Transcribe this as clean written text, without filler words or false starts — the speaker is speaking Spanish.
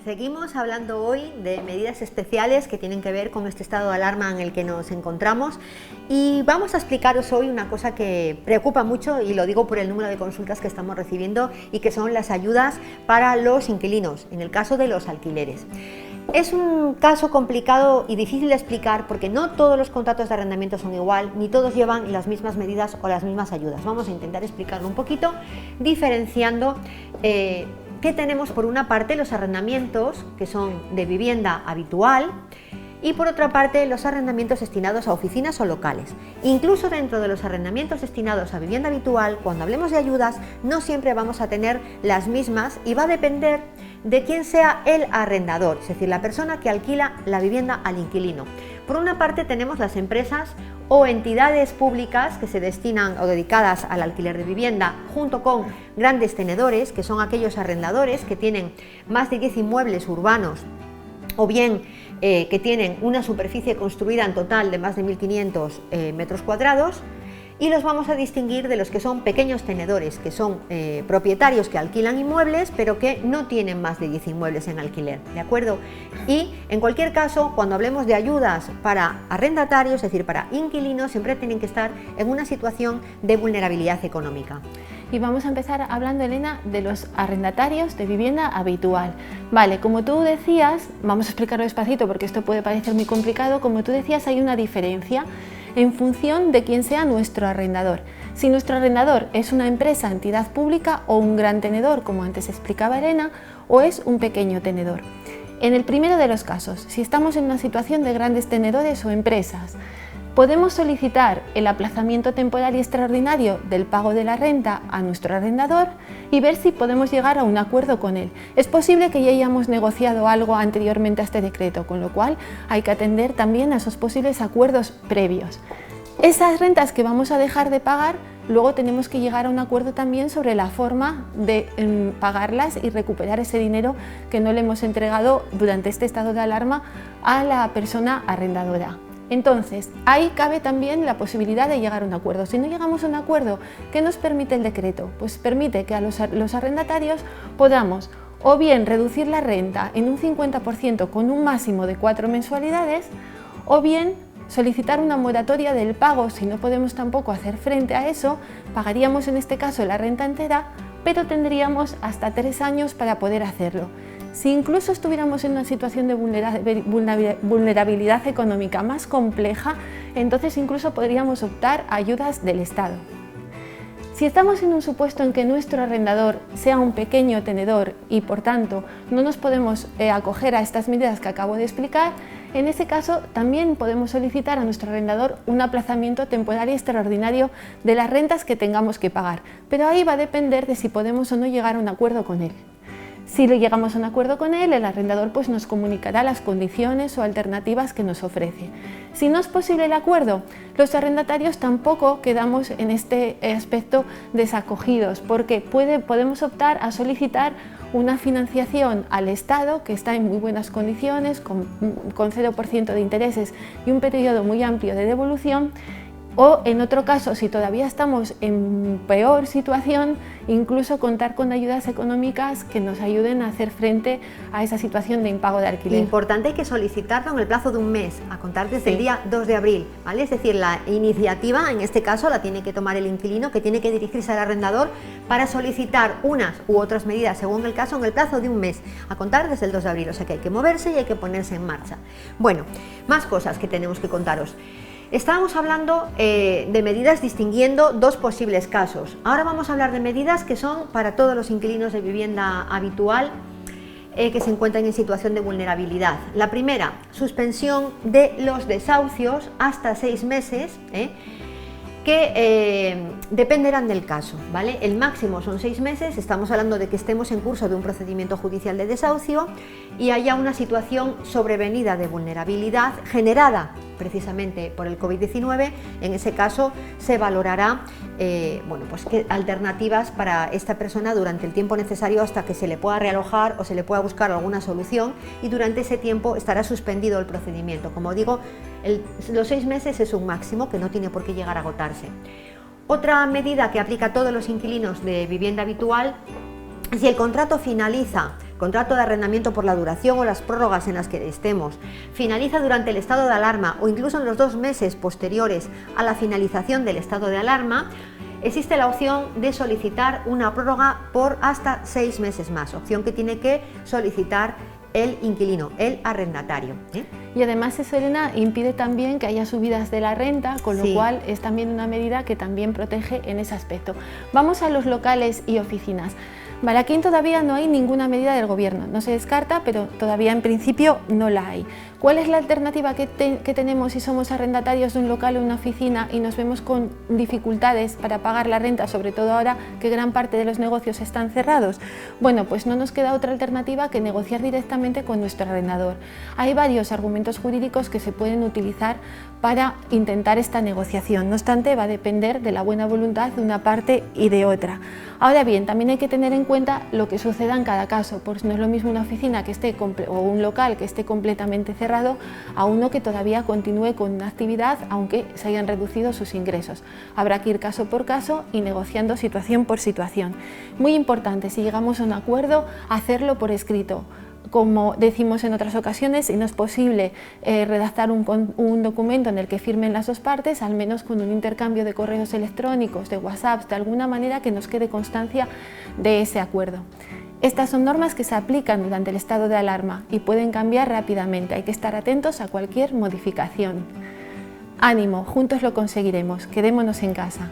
Seguimos hablando hoy de medidas especiales que tienen que ver con este estado de alarma en el que nos encontramos y vamos a explicaros hoy una cosa que preocupa mucho, y lo digo por el número de consultas que estamos recibiendo, y que son las ayudas para los inquilinos en el caso de los alquileres. Es un caso complicado y difícil de explicar porque no todos los contratos de arrendamiento son igual, ni todos llevan las mismas medidas o las mismas ayudas. Vamos a intentar explicarlo un poquito, diferenciando que tenemos por una parte los arrendamientos que son de vivienda habitual y por otra parte los arrendamientos destinados a oficinas o locales. Incluso dentro de los arrendamientos destinados a vivienda habitual, cuando hablemos de ayudas, no siempre vamos a tener las mismas y va a depender de quién sea el arrendador, es decir, la persona que alquila la vivienda al inquilino. Por una parte tenemos las empresas o entidades públicas que se destinan o dedicadas al alquiler de vivienda, junto con grandes tenedores, que son aquellos arrendadores que tienen más de 10 inmuebles urbanos o bien que tienen una superficie construida en total de más de 1.500 metros cuadrados, y los vamos a distinguir de los que son pequeños tenedores, que son propietarios que alquilan inmuebles pero que no tienen más de 10 inmuebles en alquiler, ¿de acuerdo? Y en cualquier caso, cuando hablemos de ayudas para arrendatarios, es decir, para inquilinos, siempre tienen que estar en una situación de vulnerabilidad económica. Y vamos a empezar hablando, Elena, de los arrendatarios de vivienda habitual. Vale, como tú decías, vamos a explicarlo despacito porque esto puede parecer muy complicado, como tú decías, hay una diferencia en función de quién sea nuestro arrendador. Si nuestro arrendador es una empresa, entidad pública o un gran tenedor, como antes explicaba Elena, o es un pequeño tenedor. En el primero de los casos, si estamos en una situación de grandes tenedores o empresas, podemos solicitar el aplazamiento temporal y extraordinario del pago de la renta a nuestro arrendador y ver si podemos llegar a un acuerdo con él. Es posible que ya hayamos negociado algo anteriormente a este decreto, con lo cual hay que atender también a esos posibles acuerdos previos. Esas rentas que vamos a dejar de pagar, luego tenemos que llegar a un acuerdo también sobre la forma de pagarlas y recuperar ese dinero que no le hemos entregado durante este estado de alarma a la persona arrendadora. Entonces, ahí cabe también la posibilidad de llegar a un acuerdo. Si no llegamos a un acuerdo, ¿qué nos permite el decreto? Pues permite que a los arrendatarios podamos o bien reducir la renta en un 50% con un máximo de 4 mensualidades, o bien solicitar una moratoria del pago. Si no podemos tampoco hacer frente a eso, pagaríamos en este caso la renta entera, pero tendríamos hasta 3 años para poder hacerlo. Si incluso estuviéramos en una situación de vulnerabilidad económica más compleja, entonces incluso podríamos optar a ayudas del Estado. Si estamos en un supuesto en que nuestro arrendador sea un pequeño tenedor y por tanto no nos podemos acoger a estas medidas que acabo de explicar, en ese caso también podemos solicitar a nuestro arrendador un aplazamiento temporal y extraordinario de las rentas que tengamos que pagar, pero ahí va a depender de si podemos o no llegar a un acuerdo con él. Si llegamos a un acuerdo con él, el arrendador pues nos comunicará las condiciones o alternativas que nos ofrece. Si no es posible el acuerdo, los arrendatarios tampoco quedamos en este aspecto desacogidos, porque podemos optar a solicitar una financiación al Estado que está en muy buenas condiciones, con 0% de intereses y un periodo muy amplio de devolución. O en otro caso, si todavía estamos en peor situación, incluso contar con ayudas económicas que nos ayuden a hacer frente a esa situación de impago de alquiler. Importante hay que solicitarlo en el plazo de un mes, a contar desde el día 2 de abril, ¿vale? Es decir, la iniciativa en este caso la tiene que tomar el inquilino, que tiene que dirigirse al arrendador para solicitar unas u otras medidas según el caso en el plazo de un mes, a contar desde el 2 de abril, o sea que hay que moverse y hay que ponerse en marcha. Bueno, más cosas que tenemos que contaros. Estábamos hablando de medidas distinguiendo dos posibles casos. Ahora vamos a hablar de medidas que son para todos los inquilinos de vivienda habitual que se encuentran en situación de vulnerabilidad. La primera, suspensión de los desahucios hasta 6 meses, que dependerán del caso, ¿vale? El máximo son 6 meses, estamos hablando de que estemos en curso de un procedimiento judicial de desahucio y haya una situación sobrevenida de vulnerabilidad generada precisamente por el COVID-19. En ese caso se valorará pues qué alternativas para esta persona durante el tiempo necesario hasta que se le pueda realojar o se le pueda buscar alguna solución, y durante ese tiempo estará suspendido el procedimiento. Como digo, los 6 meses es un máximo que no tiene por qué llegar a agotarse. Otra medida que aplica a todos los inquilinos de vivienda habitual: si el contrato finaliza Y además eso, Elena, impide también que haya subidas de la renta, con lo cual es también una medida que también protege en ese aspecto. Vamos a los locales y oficinas. Vale, aquí todavía no hay ninguna medida del gobierno, no se descarta, pero todavía en principio no la hay. ¿Cuál es la alternativa que tenemos si somos arrendatarios de un local o una oficina y nos vemos con dificultades para pagar la renta, sobre todo ahora que gran parte de los negocios están cerrados? Bueno, pues no nos queda otra alternativa que negociar directamente con nuestro arrendador. Hay varios argumentos jurídicos que se pueden utilizar para intentar esta negociación, no obstante va a depender de la buena voluntad de una parte y de otra. Ahora bien, también hay que tener en cuenta lo que suceda en cada caso, pues no es lo mismo una oficina que esté o un local que esté completamente cerrado a uno que todavía continúe con una actividad aunque se hayan reducido sus ingresos. Habrá que ir caso por caso y negociando situación por situación. Muy importante, si llegamos a un acuerdo, hacerlo por escrito. Como decimos en otras ocasiones, si no es posible redactar un documento en el que firmen las dos partes, al menos con un intercambio de correos electrónicos, de WhatsApp, de alguna manera que nos quede constancia de ese acuerdo. Estas son normas que se aplican durante el estado de alarma y pueden cambiar rápidamente. Hay que estar atentos a cualquier modificación. Ánimo, juntos lo conseguiremos. Quedémonos en casa.